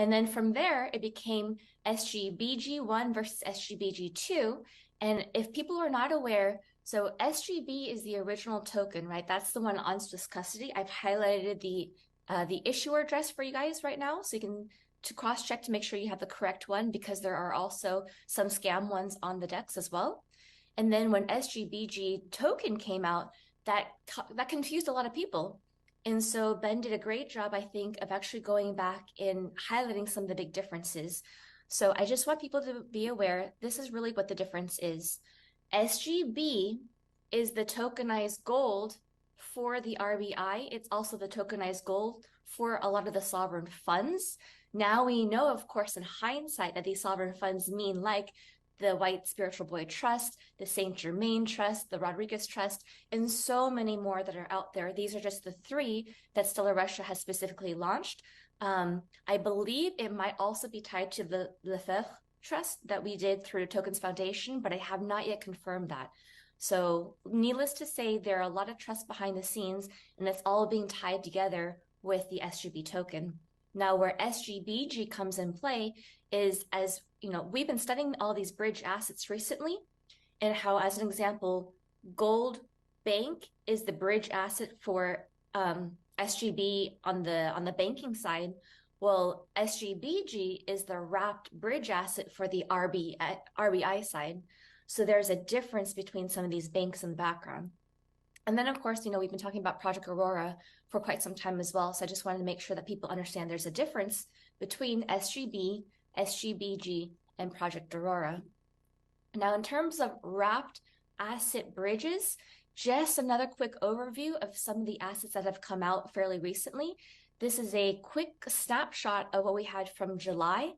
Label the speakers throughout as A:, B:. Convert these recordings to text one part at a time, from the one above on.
A: And then from there, it became SGBG1 versus SGBG2. And if people are not aware, so SGB is the original token, right? That's the one on Swiss custody. I've highlighted the issuer address for you guys right now, so you can to cross-check to make sure you have the correct one because there are also some scam ones on the DEX as well. And then when SGBG token came out, that confused a lot of people. And so Ben did a great job, I think, of actually going back and highlighting some of the big differences. So I just want people to be aware this is really what the difference is. SGB is the tokenized gold for the RBI. It's also the tokenized gold for a lot of the sovereign funds. Now we know, of course, in hindsight, that these sovereign funds mean like the White Spiritual Boy Trust, the Saint Germain Trust, the Rodriguez Trust, and so many more that are out there. These are just the three that Stellar Russia has specifically launched. I believe it might also be tied to the Lefebvre Trust that we did through Tokens Foundation, but I have not yet confirmed that. So, needless to say, there are a lot of trusts behind the scenes, and it's all being tied together with the SGB token. Now, where SGBG comes in play is, as you know, we've been studying all these bridge assets recently, and how, as an example, Gold Bank is the bridge asset for SGB on the banking side. Well, SGBG is the wrapped bridge asset for the RBI side. So there's a difference between some of these banks in the background. And then, of course, we've been talking about Project Aurora for quite some time as well. So I just wanted to make sure that people understand there's a difference between SGB, SGBG, and Project Aurora. Now, in terms of wrapped asset bridges, just another quick overview of some of the assets that have come out fairly recently. This is a quick snapshot of what we had from July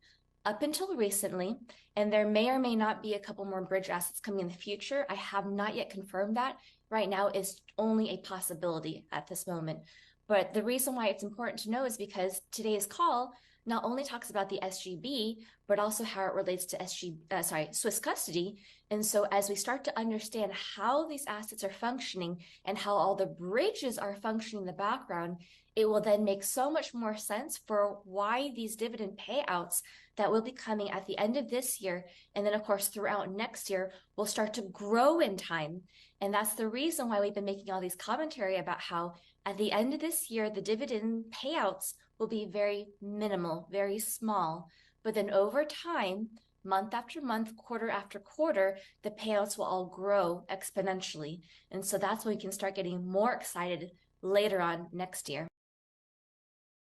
A: up until recently, and there may or may not be a couple more bridge assets coming in the future. I have not yet confirmed that. Right now is only a possibility at this moment. But the reason why it's important to know is because today's call not only talks about the SGB, but also how it relates to Swiss custody. And so as we start to understand how these assets are functioning and how all the bridges are functioning in the background, it will then make so much more sense for why these dividend payouts that will be coming at the end of this year, and then of course throughout next year, will start to grow in time. And that's the reason why we've been making all these commentary about how at the end of this year, the dividend payouts will be very minimal, very small. But then over time, month after month, quarter after quarter, the payouts will all grow exponentially. And so that's when we can start getting more excited later on next year.